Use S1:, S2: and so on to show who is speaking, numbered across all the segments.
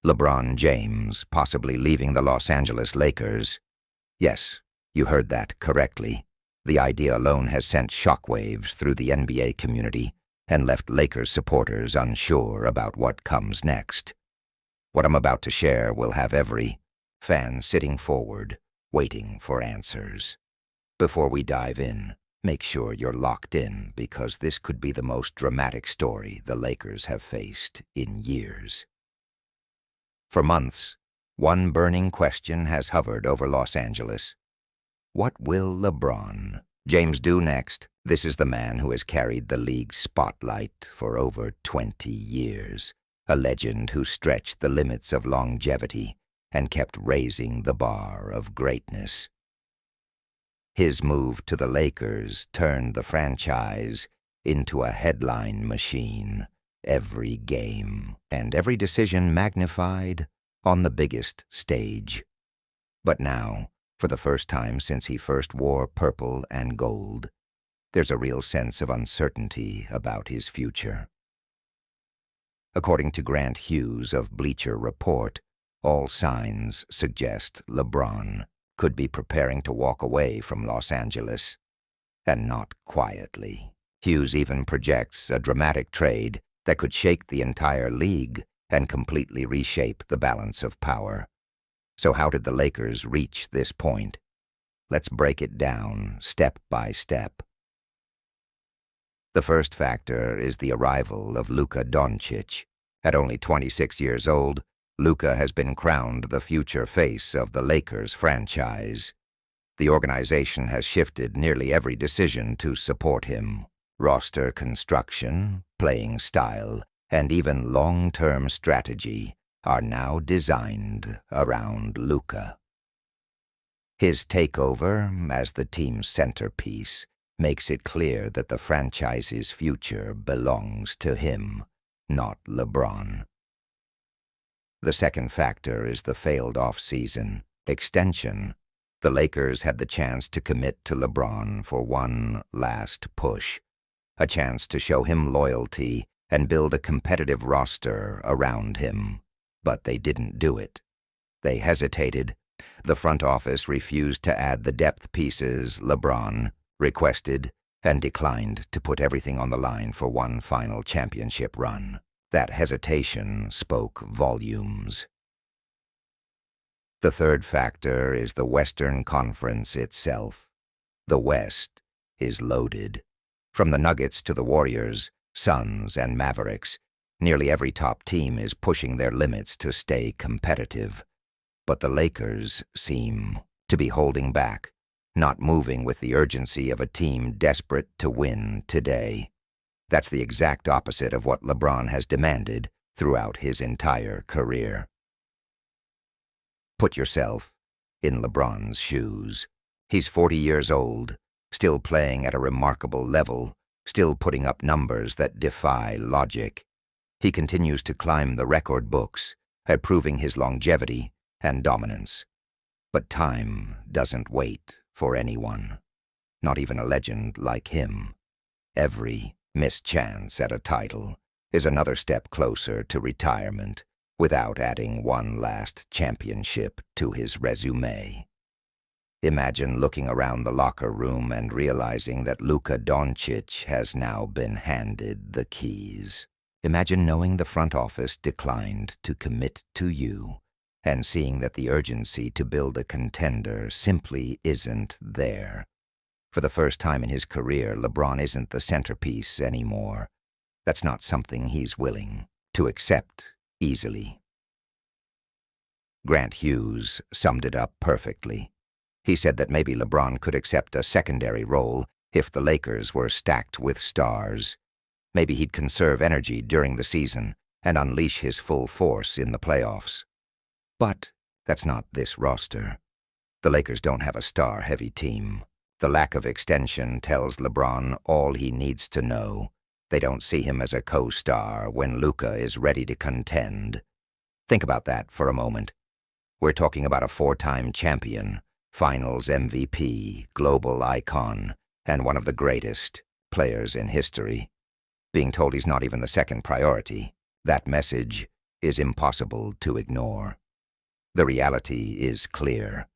S1: LeBron James possibly leaving the Los Angeles Lakers. Yes, you heard that correctly. The idea alone has sent shockwaves through the NBA community and left Lakers supporters unsure about what comes next. What I'm about to share will have every fan sitting forward, waiting for answers. Before we dive in, make sure you're locked in because this could be the most dramatic story the Lakers have faced in years. For months, one burning question has hovered over Los Angeles. What will LeBron James do next? This is the man who has carried the league's spotlight for over 20 years, a legend who stretched the limits of longevity and kept raising the bar of greatness. His move to the Lakers turned the franchise into a headline machine, every game and every decision magnified on the biggest stage. But now, for the first time since he first wore purple and gold, there's a real sense of uncertainty about his future. According to Grant Hughes of Bleacher Report, all signs suggest LeBron could be preparing to walk away from Los Angeles, and not quietly. Hughes even projects a dramatic trade that could shake the entire league and completely reshape the balance of power. So how did the Lakers reach this point? Let's break it down step by step. The first factor is the arrival of Luka Dončić. At only 26 years old, Luka has been crowned the future face of the Lakers franchise. The organization has shifted nearly every decision to support him. Roster construction, playing style, and even long-term strategy are now designed around Luka. His takeover as the team's centerpiece makes it clear that the franchise's future belongs to him, not LeBron. The second factor is the failed off-season extension. The Lakers had the chance to commit to LeBron for one last push, a chance to show him loyalty and build a competitive roster around him. But they didn't do it. They hesitated. The front office refused to add the depth pieces LeBron requested and declined to put everything on the line for one final championship run. That hesitation spoke volumes. The third factor is the Western Conference itself. The West is loaded. From the Nuggets to the Warriors, Suns, and Mavericks, nearly every top team is pushing their limits to stay competitive. But the Lakers seem to be holding back, not moving with the urgency of a team desperate to win today. That's the exact opposite of what LeBron has demanded throughout his entire career. Put yourself in LeBron's shoes. He's 40 years old, still playing at a remarkable level, still putting up numbers that defy logic. He continues to climb the record books, proving his longevity and dominance. But time doesn't wait for anyone, not even a legend like him. Every missed chance at a title is another step closer to retirement without adding one last championship to his resume. Imagine looking around the locker room and realizing that Luka Dončić has now been handed the keys. Imagine knowing the front office declined to commit to you and seeing that the urgency to build a contender simply isn't there. For the first time in his career, LeBron isn't the centerpiece anymore. That's not something he's willing to accept easily. Grant Hughes summed it up perfectly. He said that maybe LeBron could accept a secondary role if the Lakers were stacked with stars. Maybe he'd conserve energy during the season and unleash his full force in the playoffs. But that's not this roster. The Lakers don't have a star-heavy team. The lack of extension tells LeBron all he needs to know. They don't see him as a co-star when Luka is ready to contend. Think about that for a moment. We're talking about a 4-time champion, Finals MVP, global icon, and one of the greatest players in history. Being told he's not even the second priority, that message is impossible to ignore. The reality is clear.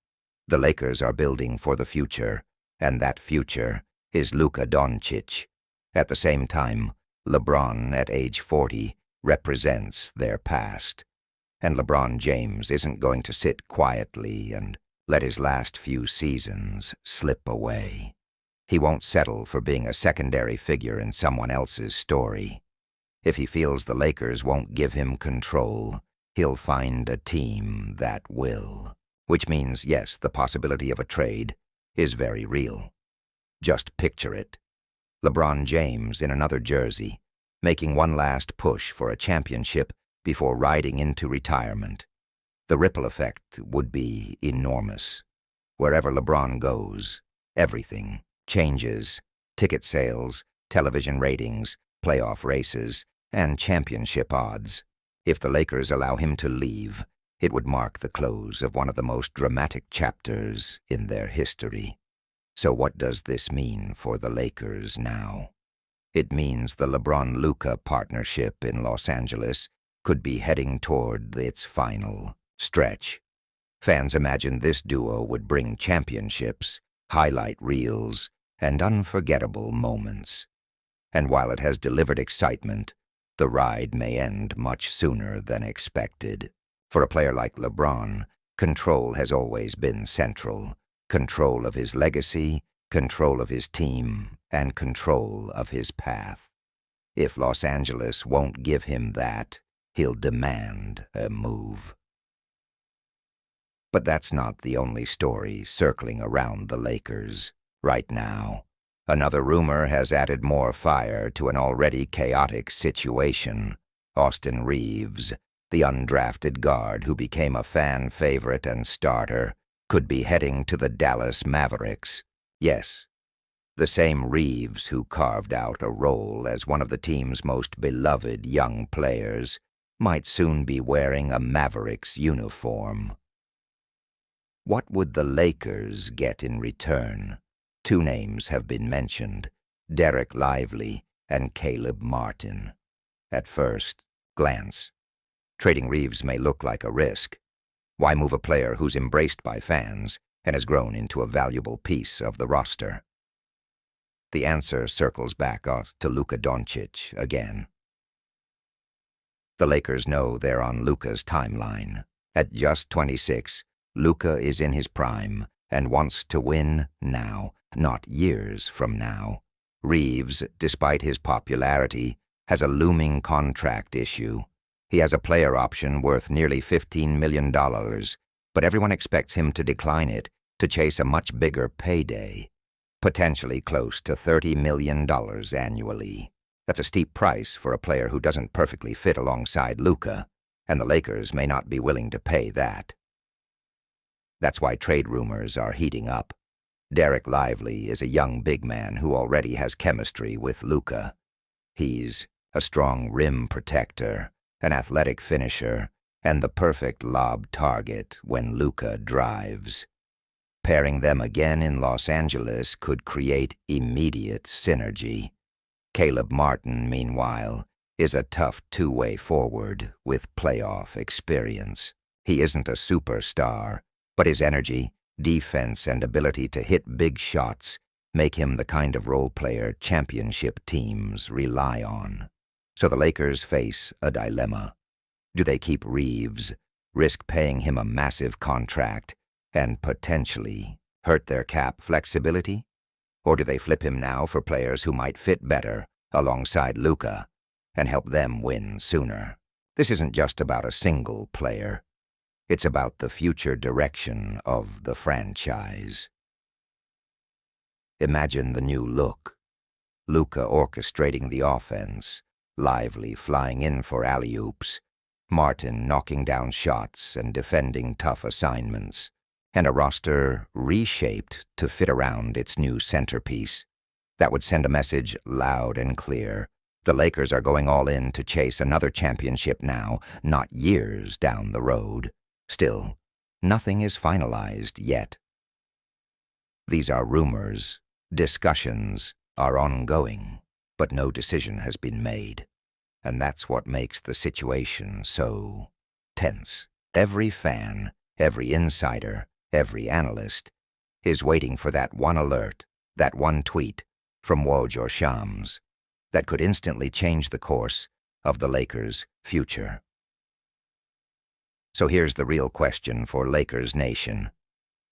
S1: The Lakers are building for the future, and that future is Luka Dončić. At the same time, LeBron, at age 40, represents their past. And LeBron James isn't going to sit quietly and let his last few seasons slip away. He won't settle for being a secondary figure in someone else's story. If he feels the Lakers won't give him control, he'll find a team that will. Which means, yes, the possibility of a trade is very real. Just picture it. LeBron James in another jersey, making one last push for a championship before riding into retirement. The ripple effect would be enormous. Wherever LeBron goes, everything changes: ticket sales, television ratings, playoff races, and championship odds. If the Lakers allow him to leave, it would mark the close of one of the most dramatic chapters in their history. So what does this mean for the Lakers now? It means the LeBron-Luka partnership in Los Angeles could be heading toward its final stretch. Fans imagined this duo would bring championships, highlight reels, and unforgettable moments. And while it has delivered excitement, the ride may end much sooner than expected. For a player like LeBron, control has always been central. Control of his legacy, control of his team, and control of his path. If Los Angeles won't give him that, he'll demand a move. But that's not the only story circling around the Lakers right now. Another rumor has added more fire to an already chaotic situation. Austin Reaves, the undrafted guard who became a fan favorite and starter, could be heading to the Dallas Mavericks. Yes, the same Reaves who carved out a role as one of the team's most beloved young players might soon be wearing a Mavericks uniform. What would the Lakers get in return? Two names have been mentioned: Dereck Lively and Caleb Martin. At first glance, trading Reaves may look like a risk. Why move a player who's embraced by fans and has grown into a valuable piece of the roster? The answer circles back to Luka Dončić again. The Lakers know they're on Luka's timeline. At just 26, Luka is in his prime and wants to win now, not years from now. Reaves, despite his popularity, has a looming contract issue. He has a player option worth nearly $15 million, but everyone expects him to decline it to chase a much bigger payday, potentially close to $30 million annually. That's a steep price for a player who doesn't perfectly fit alongside Luka, and the Lakers may not be willing to pay that. That's why trade rumors are heating up. Dereck Lively is a young big man who already has chemistry with Luka. He's a strong rim protector, an athletic finisher, and the perfect lob target when Luka drives. Pairing them again in Los Angeles could create immediate synergy. Caleb Martin, meanwhile, is a tough two-way forward with playoff experience. He isn't a superstar, but his energy, defense, and ability to hit big shots make him the kind of role player championship teams rely on. So the Lakers face a dilemma. Do they keep Reaves, risk paying him a massive contract, and potentially hurt their cap flexibility? Or do they flip him now for players who might fit better alongside Luka and help them win sooner? This isn't just about a single player. It's about the future direction of the franchise. Imagine the new look. Luka orchestrating the offense, Lively flying in for alley-oops, Martin knocking down shots and defending tough assignments, and a roster reshaped to fit around its new centerpiece. That would send a message loud and clear. The Lakers are going all in to chase another championship now, not years down the road. Still, nothing is finalized yet. These are rumors. Discussions are ongoing, but no decision has been made. And that's what makes the situation so tense. Every fan, every insider, every analyst is waiting for that one alert, that one tweet from Woj or Shams that could instantly change the course of the Lakers' future. So here's the real question for Lakers Nation.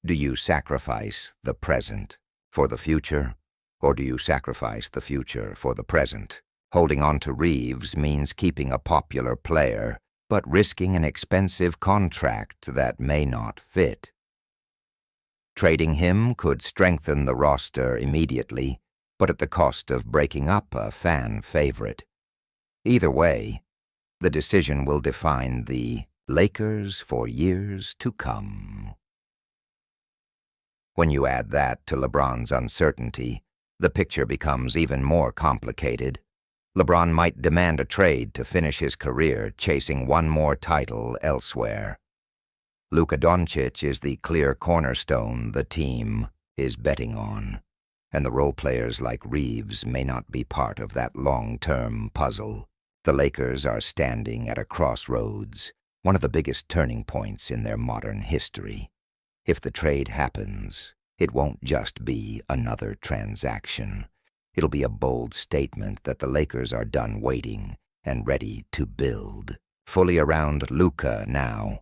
S1: Do you sacrifice the present for the future, or do you sacrifice the future for the present? Holding on to Reaves means keeping a popular player, but risking an expensive contract that may not fit. Trading him could strengthen the roster immediately, but at the cost of breaking up a fan favorite. Either way, the decision will define the Lakers for years to come. When you add that to LeBron's uncertainty, the picture becomes even more complicated. LeBron might demand a trade to finish his career chasing one more title elsewhere. Luka Dončić is the clear cornerstone the team is betting on, and the role players like Reaves may not be part of that long-term puzzle. The Lakers are standing at a crossroads, one of the biggest turning points in their modern history. If the trade happens, it won't just be another transaction. It'll be a bold statement that the Lakers are done waiting and ready to build. Fully around Luka now.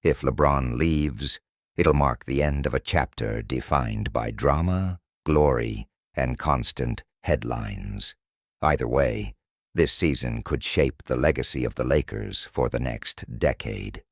S1: If LeBron leaves, it'll mark the end of a chapter defined by drama, glory, and constant headlines. Either way, this season could shape the legacy of the Lakers for the next decade.